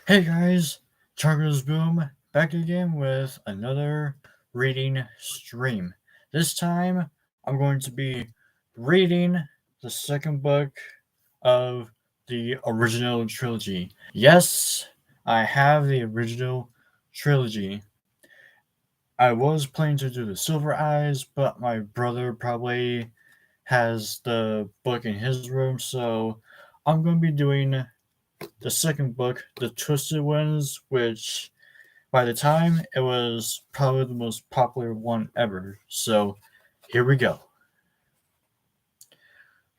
Hey guys, Chargos Boom back again with another reading stream. This time I'm going to be reading the second book of the original trilogy. Yes, I have the original trilogy. I was planning to do the Silver Eyes, but my brother probably has the book in his room, so I'm going to be doing the second book, The Twisted Winds, which by the time it was probably the most popular one ever. So here we go.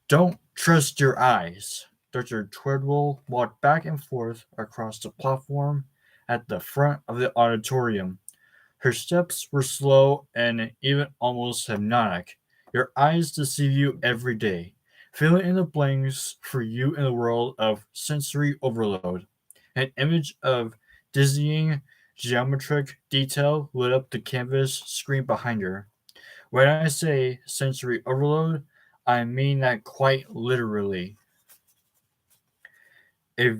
Don't trust your eyes. Dr. Treadwell walked back and forth across the platform at the front of the auditorium. Her steps were slow and even almost hypnotic. Your eyes deceive you every day, filling in the blanks for you in the world of sensory overload. An image of dizzying geometric detail lit up the canvas screen behind her. When I say sensory overload, I mean that quite literally. If,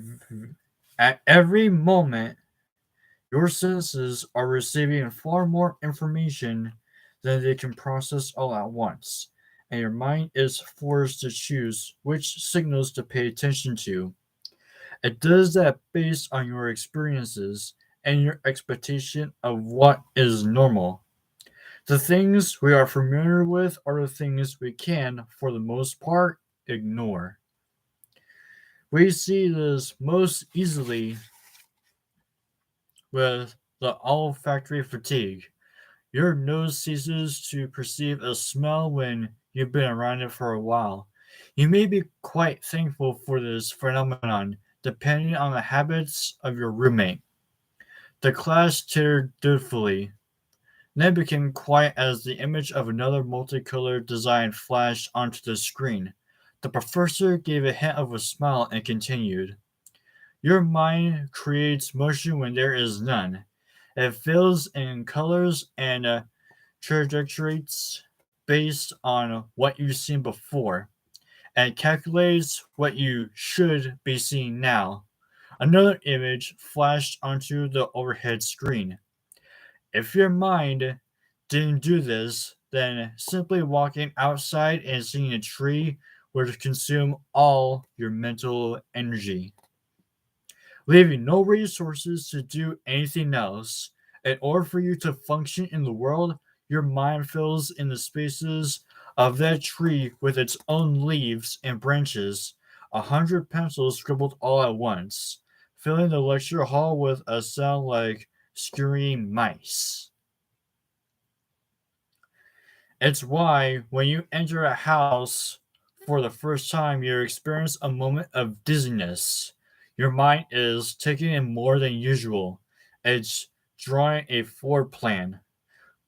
at every moment, your senses are receiving far more information than they can process all at once, and your mind is forced to choose which signals to pay attention to. It does that based on your experiences and your expectation of what is normal. The things we are familiar with are the things we can, for the most part, ignore. We see this most easily with the olfactory fatigue. Your nose ceases to perceive a smell when you've been around it for a while. You may be quite thankful for this phenomenon, depending on the habits of your roommate. The class tittered dutifully, then became quiet as the image of another multicolored design flashed onto the screen. The professor gave a hint of a smile and continued. Your mind creates motion when there is none. It fills in colors and trajectories based on what you've seen before, and calculates what you should be seeing now. Another image flashed onto the overhead screen. If your mind didn't do this, then simply walking outside and seeing a tree would consume all your mental energy, leaving no resources to do anything else. In order for you to function in the world, your mind fills in the spaces of that tree with its own leaves and branches, 100 pencils scribbled all at once, filling the lecture hall with a sound like scurrying mice. It's why when you enter a house for the first time, you experience a moment of dizziness. Your mind is taking in more than usual. It's drawing a floor plan,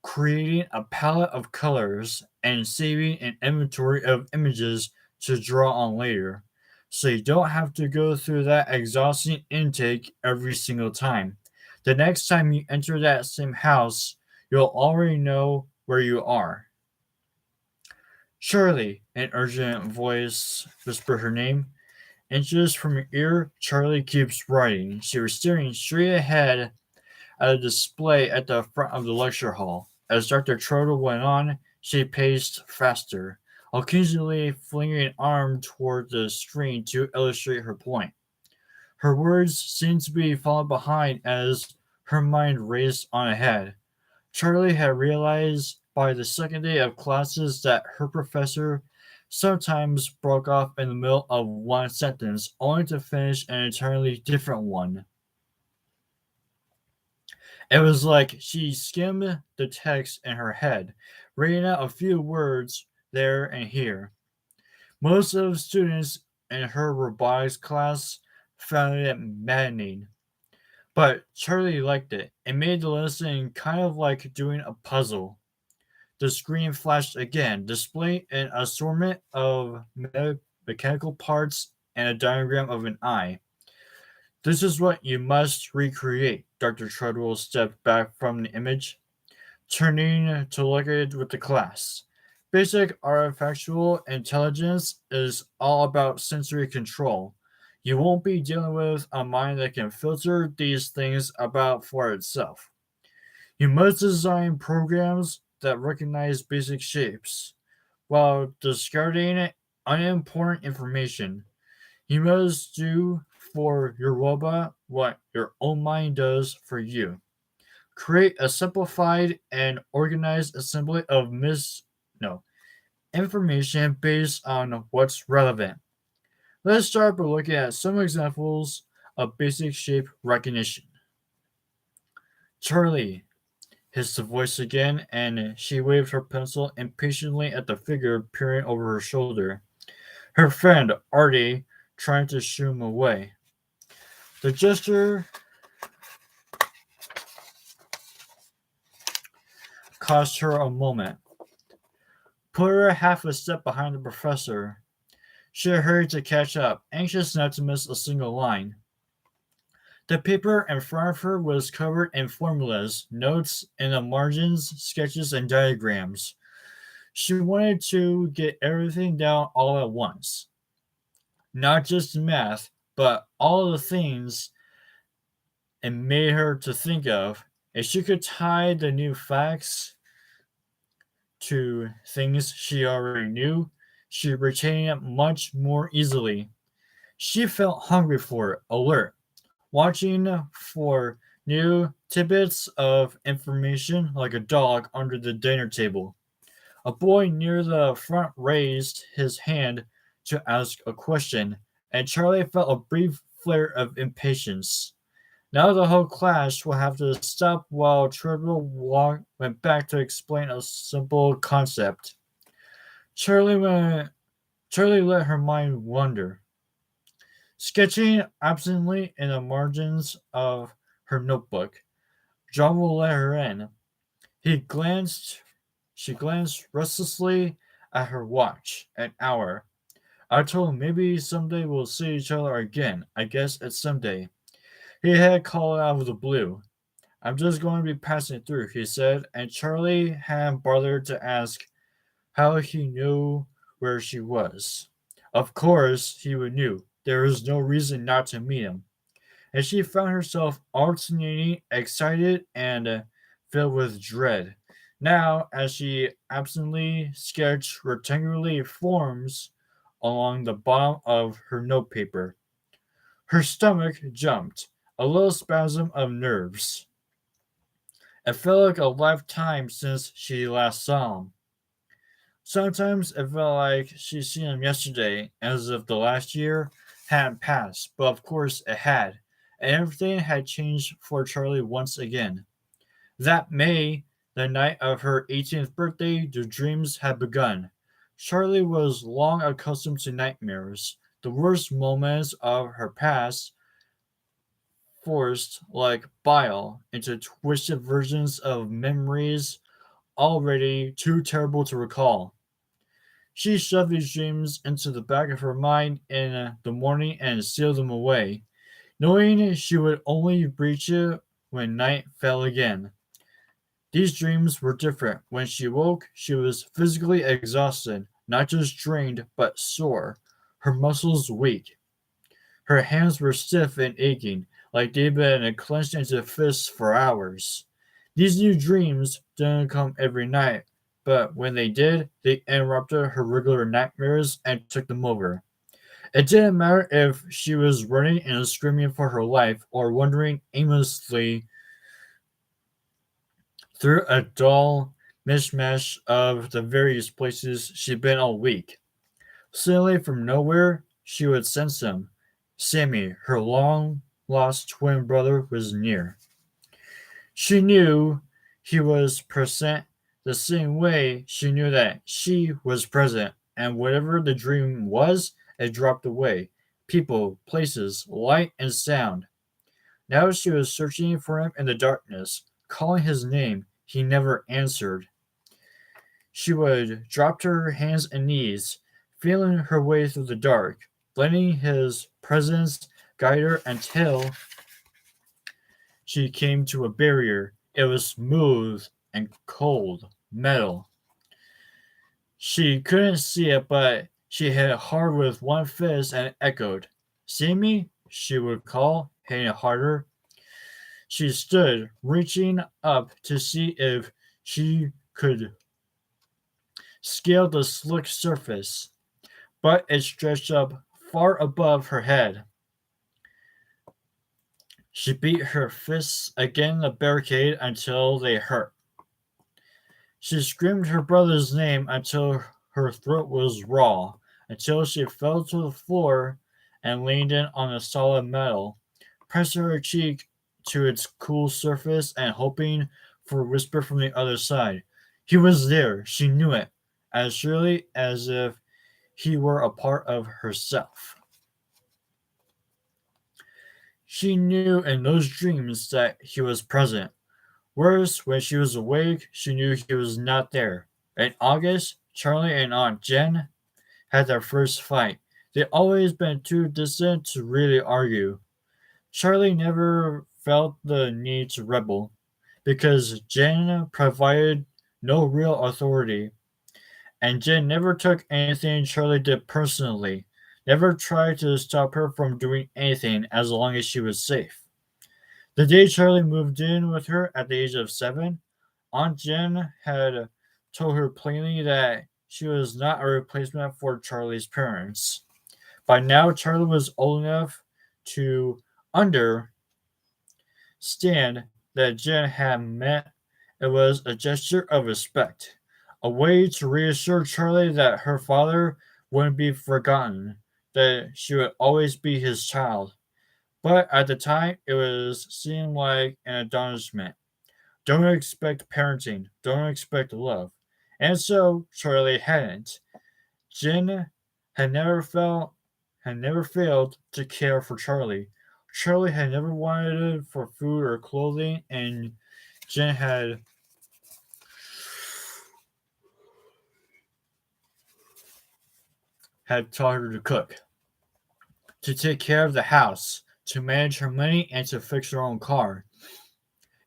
creating a palette of colors, and saving an inventory of images to draw on later. So you don't have to go through that exhausting intake every single time. The next time you enter that same house, you'll already know where you are. Charlie, an urgent voice whispered her name. Inches from her ear, Charlie keeps writing. She was staring straight ahead at a display at the front of the lecture hall. As Dr. Trottle went on, she paced faster, occasionally flinging an arm toward the screen to illustrate her point. Her words seemed to be falling behind as her mind raced on ahead. Charlie had realized by the second day of classes that her professor sometimes broke off in the middle of one sentence only to finish an entirely different one. It was like she skimmed the text in her head, reading out a few words there and here. Most of the students in her robotics class found it maddening, but Charlie liked it. It made the listening kind of like doing a puzzle. The screen flashed again, displaying an assortment of mechanical parts and a diagram of an eye. This is what you must recreate. Dr. Treadwell stepped back from the image, turning to look at it with the class. Basic artifactual intelligence is all about sensory control. You won't be dealing with a mind that can filter these things about for itself. You must design programs that recognize basic shapes while discarding unimportant information. You must do for your robot what your own mind does for you. Create a simplified and organized assembly of no information based on what's relevant. Let's start by looking at some examples of basic shape recognition. Charlie, hissed the voice again, and she waved her pencil impatiently at the figure peering over her shoulder. Her friend, Artie, trying to shoo him away. The gesture cost her a moment. Put her half a step behind the professor. She hurried to catch up, anxious not to miss a single line. The paper in front of her was covered in formulas, notes in the margins, sketches, and diagrams. She wanted to get everything down all at once. Not just math, but all the things it made her to think of. If she could tie the new facts to things she already knew, she'd retain it much more easily. She felt hungry for it, alert, watching for new tidbits of information like a dog under the dinner table. A boy near the front raised his hand to ask a question, and Charlie felt a brief flare of impatience. Now the whole class will have to stop while went back to explain a simple concept. Charlie went, Charlie let her mind wander, sketching absently in the margins of her notebook. John will let her in. He glanced She glanced restlessly at her watch. An hour. I told him maybe someday we'll see each other again. I guess it's someday. He had called out of the blue. I'm just going to be passing through, he said, and Charlie hadn't bothered to ask how he knew where she was. Of course, he would knew. There was no reason not to meet him. And she found herself alternating excited and filled with dread. Now, as she absently sketched rectangular forms along the bottom of her notepaper, her stomach jumped, a little spasm of nerves. It felt like a lifetime since she last saw him. Sometimes it felt like she'd seen him yesterday, as if the last year hadn't passed, but of course it had, and everything had changed for Charlie once again. That May, the night of her 18th birthday, the dreams had begun. Charlie was long accustomed to nightmares, the worst moments of her past forced like bile into twisted versions of memories already too terrible to recall. She shoved these dreams into the back of her mind in the morning and sealed them away, knowing she would only breach it when night fell again. These dreams were different. When she woke, she was physically exhausted, not just drained, but sore, her muscles weak. Her hands were stiff and aching, like they'd been clenched into fists for hours. These new dreams didn't come every night, but when they did, they interrupted her regular nightmares and took them over. It didn't matter if she was running and screaming for her life or wandering aimlessly through a dull mishmash of the various places she'd been all week. Suddenly, from nowhere, she would sense him. Sammy, her long lost twin brother, was near. She knew he was present the same way she knew that she was present, and whatever the dream was, it dropped away. People, places, light, and sound. Now she was searching for him in the darkness, calling his name. He never answered. She would drop to her hands and knees, feeling her way through the dark, letting his presence guide her until she came to a barrier. It was smooth and cold metal. She couldn't see it, but she hit it hard with one fist and it echoed. See me? She would call, hitting harder. She stood, reaching up to see if she could scale the slick surface, but it stretched up far above her head. She beat her fists against the barricade until they hurt. She screamed her brother's name until her throat was raw, until she fell to the floor and leaned in on the solid metal, pressing her cheek to its cool surface and hoping for a whisper from the other side. He was there, she knew it, as surely as if he were a part of herself. She knew in those dreams that he was present. Worse, when she was awake, she knew he was not there. In August, Charlie and Aunt Jen had their first fight. They'd always been too distant to really argue. Charlie never felt the need to rebel because Jen provided no real authority, and Jen never took anything Charlie did personally, never tried to stop her from doing anything as long as she was safe. The day Charlie moved in with her at the age of 7, Aunt Jen had told her plainly that she was not a replacement for Charlie's parents. By now, Charlie was old enough to understand that Jen had meant it was a gesture of respect, a way to reassure Charlie that her father wouldn't be forgotten, that she would always be his child. But at the time, it was seemed like an admonishment. Don't expect parenting. Don't expect love. And so Charlie hadn't. Jen had never felt had never failed to care for Charlie. Charlie had never wanted for food or clothing, and Jen had taught her to cook, to take care of the house, to manage her money, and to fix her own car.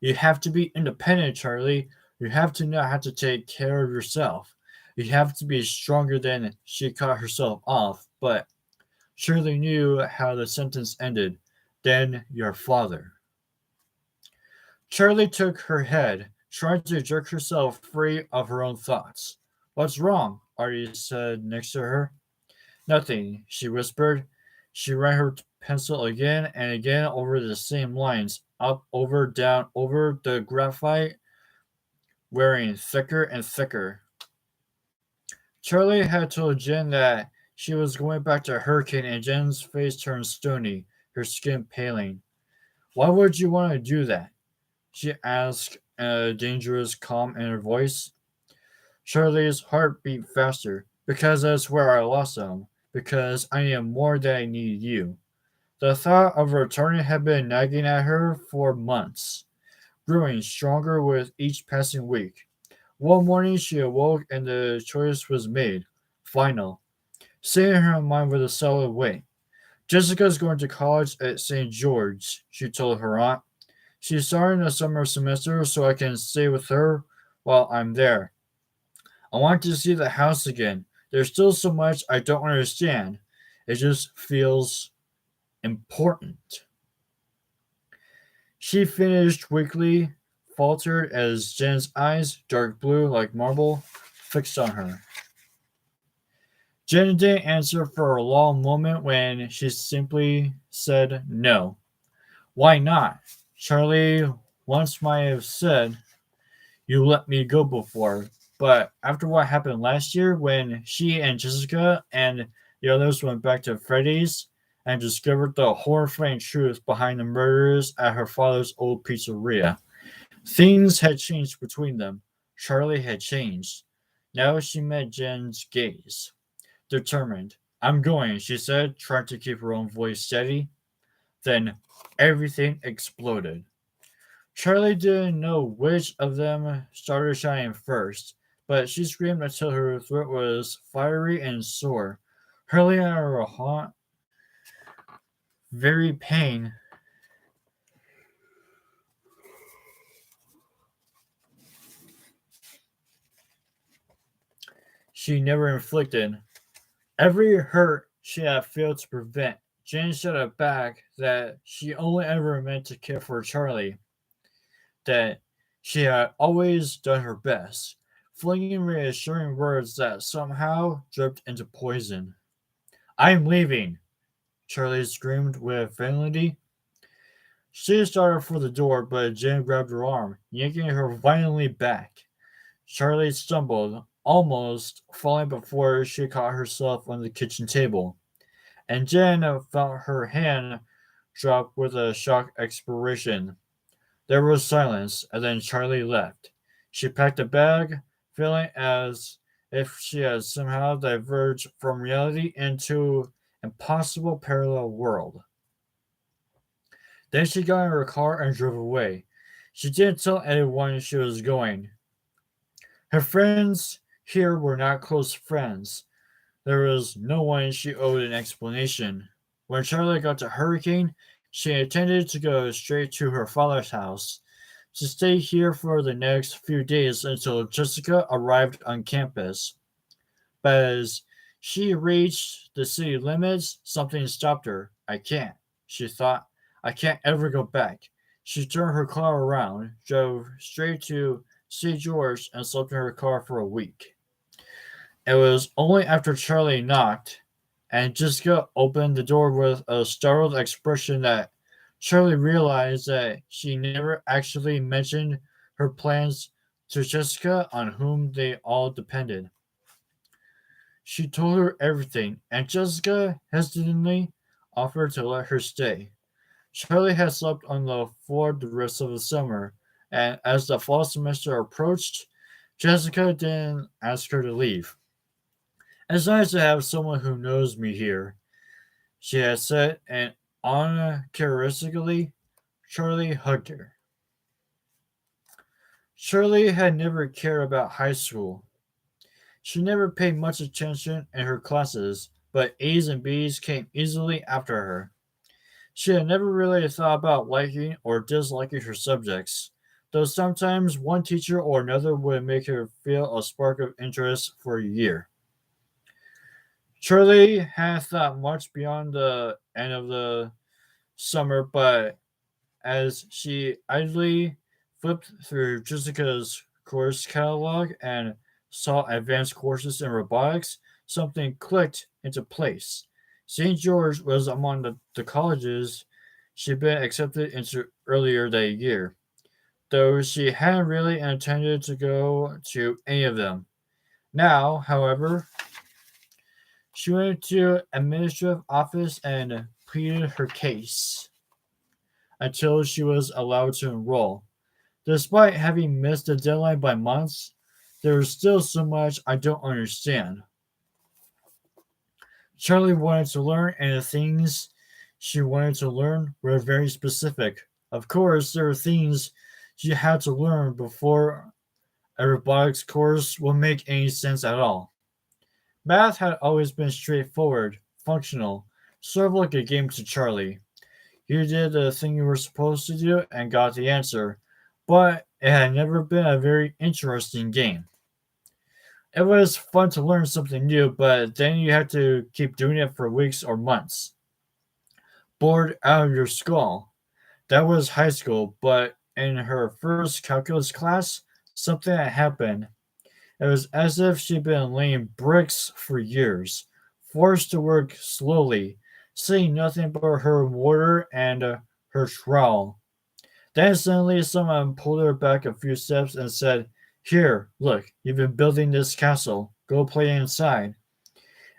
You have to be independent, Charlie. You have to know how to take care of yourself. You have to be stronger than she cut herself off, but Shirley knew how the sentence ended. Then your father. Charlie took her head, trying to jerk herself free of her own thoughts. What's wrong? Artie said next to her. Nothing, she whispered. She ran her pencil again and again over the same lines, up, over, down, over the graphite, wearing thicker and thicker. Charlie had told Jen that she was going back to Hurricane, and Jen's face turned stony, her skin paling. Why would you want to do that? She asked, a dangerous calm in her voice. Charlie's heart beat faster. Because that's where I lost them. Because I am more than I need you. The thought of returning had been nagging at her for months, growing stronger with each passing week. One morning she awoke and the choice was made. Final. Stay in her mind with a solid weight. Jessica's going to college at St. George, she told her aunt. She's starting the summer semester so I can stay with her while I'm there. I want to see the house again. There's still so much I don't understand. It just feels important. She finished weakly, faltered as Jen's eyes, dark blue like marble, fixed on her. Jen didn't answer for a long moment when she simply said no. Why not? Charlie once might have said, you let me go before, but after what happened last year when she and Jessica and the others went back to Freddy's and discovered the horrifying truth behind the murders at her father's old pizzeria, things had changed between them. Charlie had changed. Now she met Jen's gaze. Determined. I'm going, she said, trying to keep her own voice steady. Then everything exploded. Charlie didn't know which of them started shining first, but she screamed until her throat was fiery and sore. Hurling out of her haunt, very pain she never inflicted. Every hurt she had failed to prevent, Jane shot back that she only ever meant to care for Charlie, that she had always done her best, flinging reassuring words that somehow dripped into poison. I'm leaving, Charlie screamed with vanity. She started for the door, but Jane grabbed her arm, yanking her violently back. Charlie stumbled, almost falling before she caught herself on the kitchen table, and Jen felt her hand drop with a shocked expiration. There was silence, and then Charlie left. She packed a bag, feeling as if she had somehow diverged from reality into an impossible parallel world. Then she got in her car and drove away. She didn't tell anyone she was going. Her friends here were not close friends. There was no one she owed an explanation. When Charlotte got to Hurricane, she intended to go straight to her father's house, to stay here for the next few days until Jessica arrived on campus. But as she reached the city limits, something stopped her. I can't, she thought. I can't ever go back. She turned her car around, drove straight to St. George, and slept in her car for a week. It was only after Charlie knocked and Jessica opened the door with a startled expression that Charlie realized that she never actually mentioned her plans to Jessica, on whom they all depended. She told her everything, and Jessica hesitantly offered to let her stay. Charlie had slept on the floor the rest of the summer, and as the fall semester approached, Jessica didn't ask her to leave. It's nice to have someone who knows me here, she had said, and uncharacteristically, Charlie hugged her. Charlie had never cared about high school. She never paid much attention in her classes, but A's and B's came easily after her. She had never really thought about liking or disliking her subjects, though sometimes one teacher or another would make her feel a spark of interest for a year. Charlie hadn't thought much beyond the end of the summer, but as she idly flipped through Jessica's course catalog and saw advanced courses in robotics, something clicked into place. St. George was among the colleges she'd been accepted into earlier that year, though she hadn't really intended to go to any of them. Now, however, she went to administrative office and pleaded her case until she was allowed to enroll. Despite having missed the deadline by months, there is still so much I don't understand. Charlie wanted to learn, and the things she wanted to learn were very specific. Of course, there are things she had to learn before a robotics course would make any sense at all. Math had always been straightforward, functional, sort of like a game to Charlie. You did the thing you were supposed to do and got the answer, but it had never been a very interesting game. It was fun to learn something new, but then you had to keep doing it for weeks or months. Bored out of your skull. That was high school, but in her first calculus class, something had happened. It was as if she'd been laying bricks for years, forced to work slowly, seeing nothing but her mortar and her trowel. Then suddenly someone pulled her back a few steps and said, Here, look, you've been building this castle. Go play inside.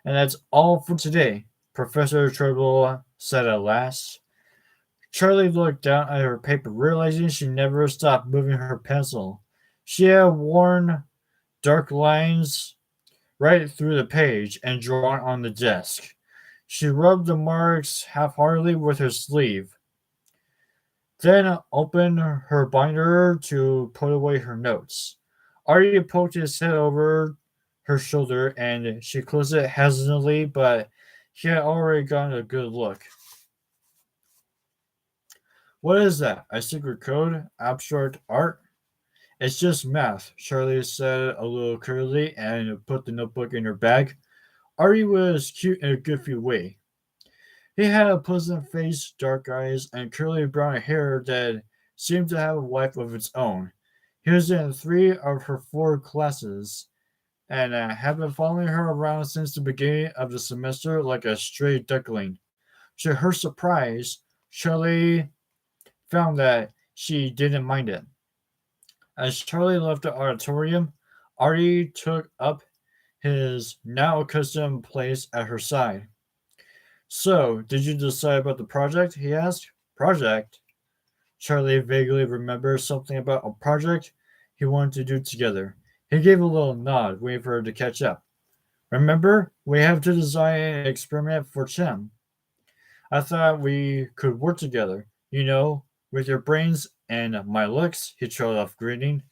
And that's all for today, Professor Treble said at last. Charlie looked down at her paper, realizing she never stopped moving her pencil. She had worn dark lines right through the page and drawn on the desk. She rubbed the marks half heartedly with her sleeve, then opened her binder to put away her notes. Artie poked his head over her shoulder and she closed it hesitantly, but he had already gotten a good look. What is that? A secret code? Abstract art? It's just math, Charlie said a little curtly and put the notebook in her bag. Artie was cute in a goofy way. He had a pleasant face, dark eyes, and curly brown hair that seemed to have a life of its own. He was in three of her four classes, and had been following her around since the beginning of the semester like a stray duckling. To her surprise, Charlie found that she didn't mind it. As Charlie left the auditorium, Artie took up his now accustomed place at her side. So, did you decide about the project? He asked. Project? Charlie vaguely remembered something about a project he wanted to do together. He gave a little nod, waiting for her to catch up. Remember, we have to design an experiment for Chem. I thought we could work together. With your brains and my looks, he trailed off, grinning.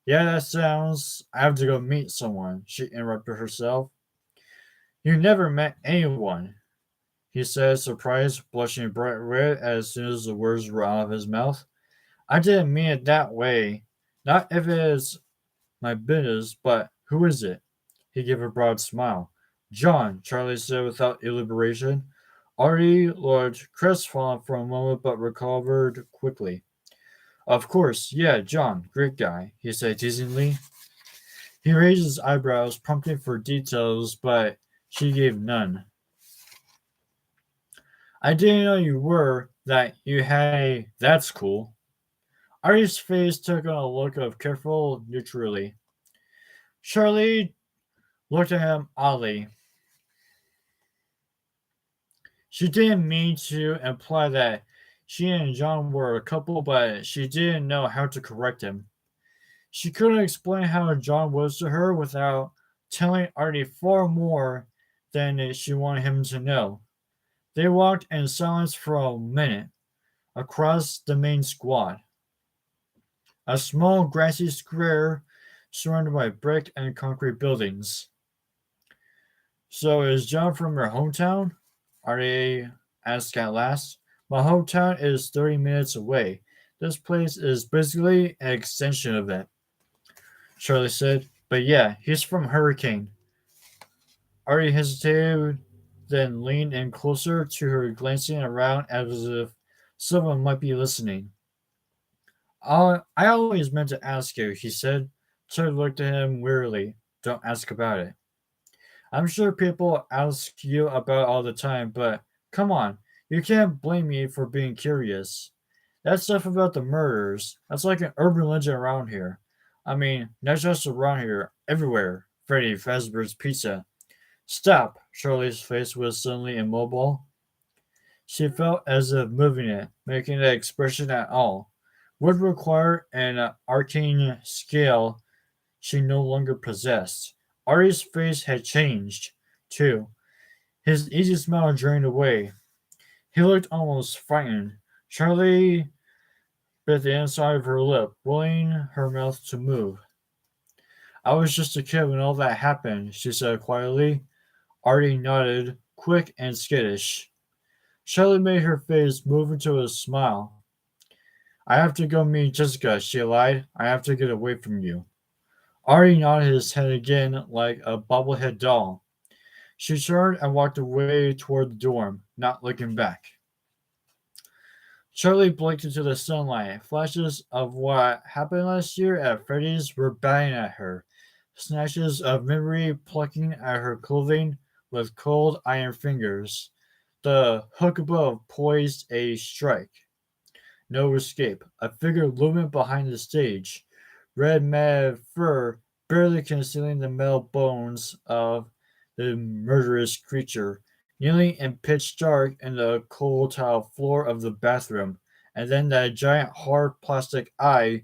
Yeah, that sounds. I have to go meet someone, she interrupted herself. You never met anyone, he said, surprised, blushing bright red as soon as the words were out of his mouth. I didn't mean it that way. Not if it is my business, but who is it? He gave a broad smile. John, Charlie said without elaboration. Artie looked crestfallen for a moment but recovered quickly. Of course, yeah, John, great guy, he said teasingly. He raised his eyebrows, prompting for details, but she gave none. I didn't know you were, that you had a. That's cool. Artie's face took on a look of careful neutrality. Charlie looked at him oddly. She didn't mean to imply that she and John were a couple, but she didn't know how to correct him. She couldn't explain how John was to her without telling Artie far more than she wanted him to know. They walked in silence for a minute across the main squad, a small grassy square surrounded by brick and concrete buildings. So is John from your hometown? Artie asked at last. My hometown is 30 minutes away. This place is basically an extension of it, Charlie said. But yeah, he's from Hurricane. Artie hesitated, then leaned in closer to her, glancing around as if someone might be listening. I always meant to ask you, he said. Charlie looked at him wearily. Don't ask about it. I'm sure people ask you about it all the time, but come on, you can't blame me for being curious. That stuff about the murders, that's like an urban legend around here. I mean, not just around here, everywhere. Freddy Fazbear's Pizza. Stop! Charlie's face was suddenly immobile. She felt as if moving it, making that expression at all, would require an arcane skill she no longer possessed. Artie's face had changed, too. His easy smile drained away. He looked almost frightened. Charlie bit the inside of her lip, willing her mouth to move. I was just a kid when all that happened, she said quietly. Artie nodded, quick and skittish. Charlie made her face move into a smile. I have to go meet Jessica, she lied. I have to get away from you. Artie nodded his head again like a bobblehead doll. She turned and walked away toward the dorm, not looking back. Charlie blinked into the sunlight. Flashes of what happened last year at Freddy's were batting at her. Snatches of memory plucking at her clothing with cold iron fingers. The hook above poised a strike. No escape. A figure looming behind the stage. Red matted fur barely concealing the metal bones of the murderous creature, kneeling in pitch dark in the cold tile floor of the bathroom, and then that giant hard plastic eye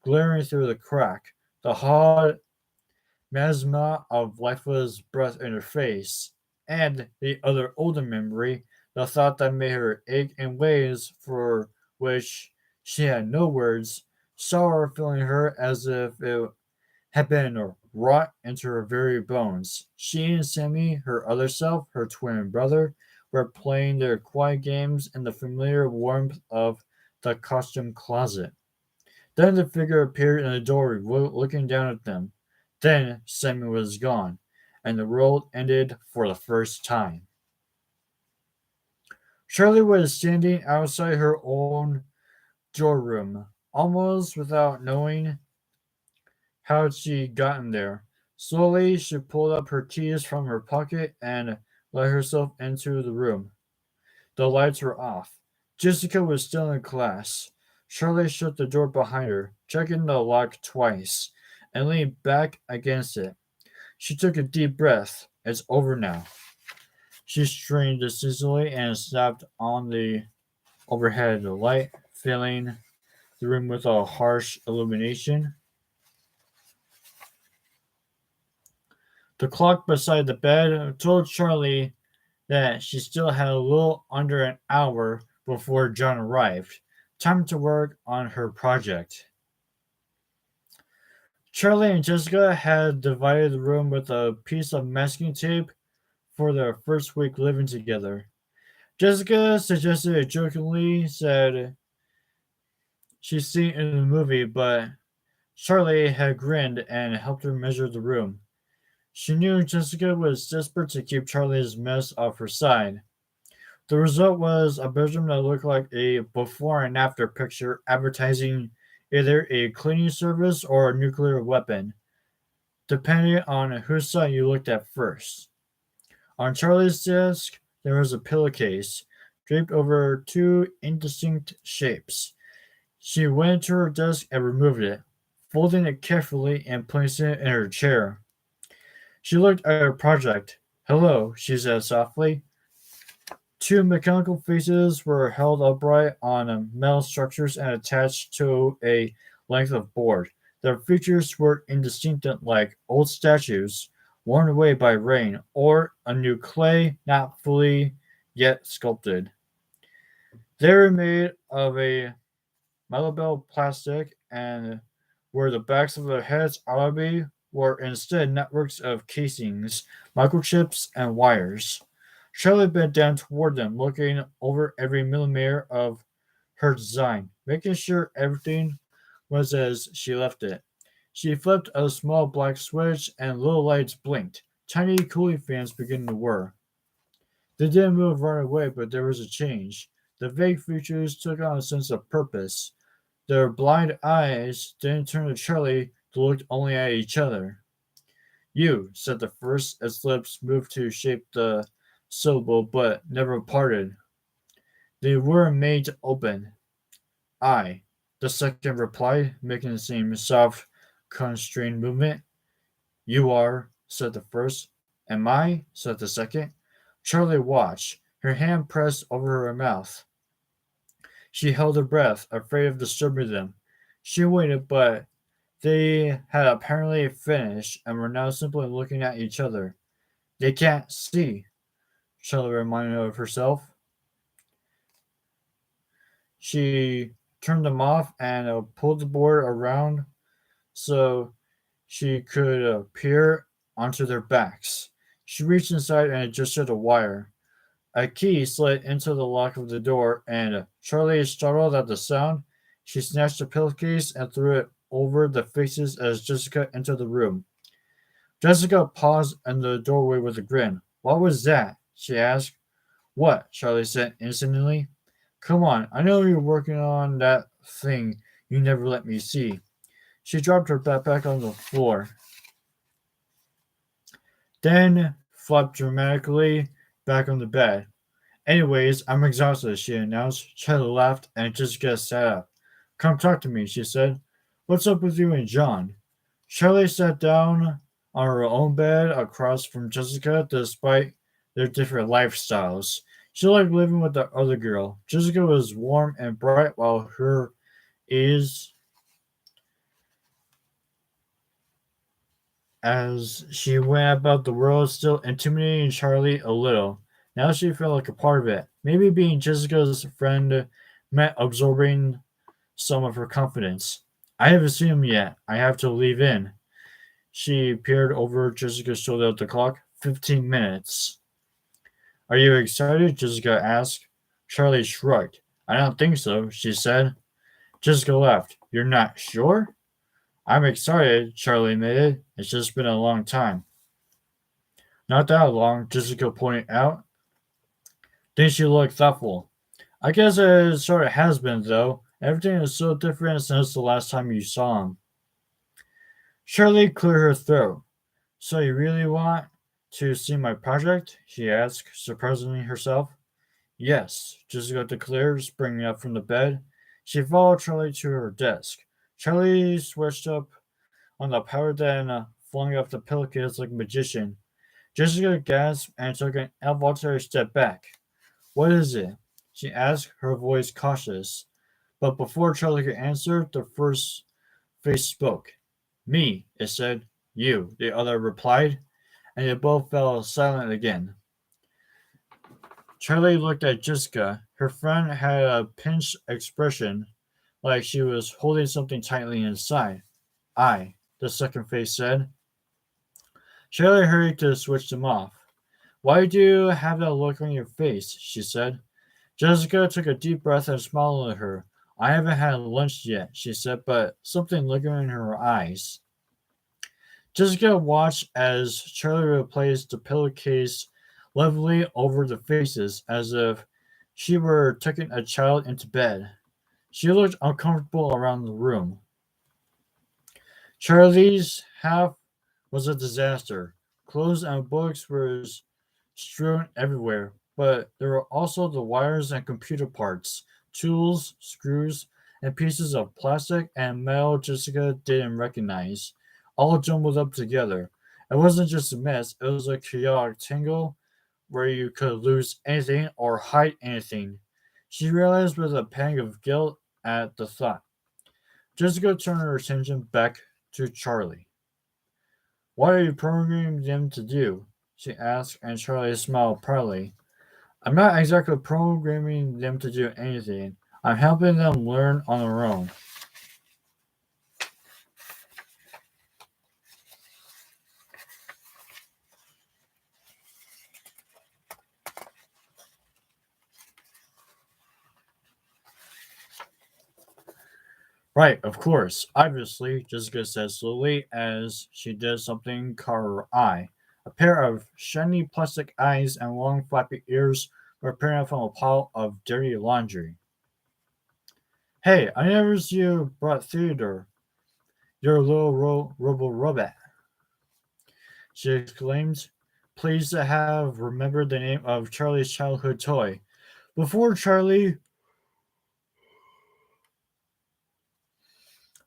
glaring through the crack, the hard miasma of lifeless breath in her face, and the other older memory, the thought that made her ache in ways for which she had no words, sorrow filling her as if it had been wrought into her very bones. She and Sammy, her other self, her twin brother, were playing their quiet games in the familiar warmth of the costume closet. Then the figure appeared in the doorway, looking down at them. Then Sammy was gone, and the world ended for the first time. Shirley was standing outside her own door room, almost without knowing how she'd gotten there. Slowly, she pulled up her keys from her pocket and let herself into the room. The lights were off. Jessica was still in class. Shirley shut the door behind her, checking the lock twice, and leaned back against it. She took a deep breath. It's over now. She strained decisively and snapped on the overhead light, filling the room with a harsh illumination. The clock beside the bed told Charlie that she still had a little under an hour before John arrived. Time to work on her project. Charlie and Jessica had divided the room with a piece of masking tape for their first week living together. Jessica suggested it jokingly, said she'd seen it in the movie, but Charlie had grinned and helped her measure the room. She knew Jessica was desperate to keep Charlie's mess off her side. The result was a bedroom that looked like a before and after picture advertising either a cleaning service or a nuclear weapon, depending on whose side you looked at first. On Charlie's desk, there was a pillowcase draped over two indistinct shapes. She went to her desk and removed it, folding it carefully and placing it in her chair. She looked at her project. Hello, she said softly. Two mechanical faces were held upright on metal structures and attached to a length of board. Their features were indistinct, like old statues worn away by rain, or a new clay not fully yet sculpted. They were made of a malleable plastic, and where the backs of their heads ought to be were instead networks of casings, microchips, and wires. Charlotte bent down toward them, looking over every millimeter of her design, making sure everything was as she left it. She flipped a small black switch, and little lights blinked. Tiny cooling fans began to whir. They didn't move right away, but there was a change. The vague features took on a sense of purpose. Their blind eyes didn't turn to Charlie to look only at each other. You, said the first, its lips moved to shape the syllable but never parted. They were made to open. I, the second replied, making the same soft, constrained movement. You are, said the first. Am I? Said the second. Charlie watched, her hand pressed over her mouth. She held her breath, afraid of disturbing them. She waited, but they had apparently finished and were now simply looking at each other. They can't see, Charlie reminded of herself. She turned them off and pulled the board around so she could peer onto their backs. She reached inside and adjusted a wire. A key slid into the lock of the door, and Charlie, startled at the sound, she snatched the pillowcase and threw it over the faces as Jessica entered the room. Jessica paused in the doorway with a grin. What was that? She asked. What? Charlie said instantly. Come on, I know you're working on that thing you never let me see. She dropped her backpack on the floor, then flopped dramatically back on the bed. Anyways, I'm exhausted, she announced. Charlie laughed and Jessica sat up. Come talk to me, she said. What's up with you and John? Charlie sat down on her own bed across from Jessica despite their different lifestyles. She liked living with the other girl. Jessica was warm and bright while her is as she went about the world, still intimidating Charlie a little. Now she felt like a part of it. Maybe being Jessica's friend meant absorbing some of her confidence. I haven't seen him yet. I have to leave in. She peered over Jessica's shoulder at the clock. 15 minutes. Are you excited? Jessica asked. Charlie shrugged. I don't think so, she said. Jessica laughed. You're not sure? I'm excited, Charlie admitted. It's just been a long time. Not that long, Jessica pointed out. Then she looked thoughtful. I guess it sort of has been, though. Everything is so different since the last time you saw him. Shirley cleared her throat. So you really want to see my project? She asked, surprising herself. Yes, Jessica declared, springing up from the bed. She followed Charlie to her desk. Charlie switched up on the power, then flung off the pillowcase like a magician. Jessica gasped and took an involuntary step back. What is it? She asked, her voice cautious. But before Charlie could answer, the first face spoke. Me, it said. You, the other replied, and they both fell silent again. Charlie looked at Jessica. Her friend had a pinched expression, like she was holding something tightly inside. I, the second face said. Charlie hurried to switch them off. Why do you have that look on your face? She said. Jessica took a deep breath and smiled at her. I haven't had lunch yet, she said, but something lingering in her eyes. Jessica watched as Charlie replaced the pillowcase levelly over the faces as if she were taking a child into bed. She looked uncomfortable around the room. Charlie's half was a disaster. Clothes and books were strewn everywhere, but there were also the wires and computer parts, tools, screws, and pieces of plastic and metal Jessica didn't recognize, all jumbled up together. It wasn't just a mess, it was a chaotic tangle where you could lose anything or hide anything. She realized with a pang of guilt at the thought. Jessica turned her attention back to Charlie. What are you programming them to do? She asked, and Charlie smiled proudly. I'm not exactly programming them to do anything. I'm helping them learn on their own. Right, of course. Obviously, Jessica said slowly as she did something caught her eye. A pair of shiny plastic eyes and long flappy ears were peering out from a pile of dirty laundry. Hey, I noticed you brought Theodore, your little robo robot, she exclaimed, pleased to have remembered the name of Charlie's childhood toy. Before Charlie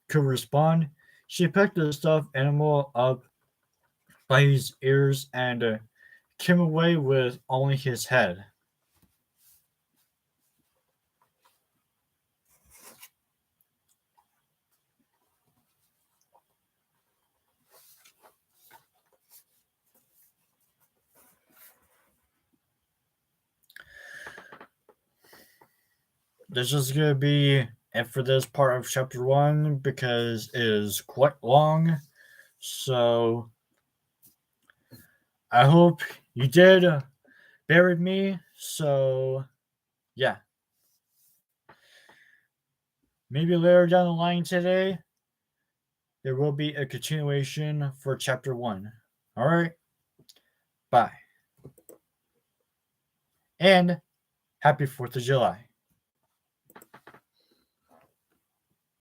could respond, she picked the stuffed animal up by his ears and came away with only his head. This is going to be it for this part of chapter 1 because it is quite long. So I hope you did bear with me. So, yeah. Maybe later down the line today, there will be a continuation for chapter 1. All right. Bye. And happy 4th of July.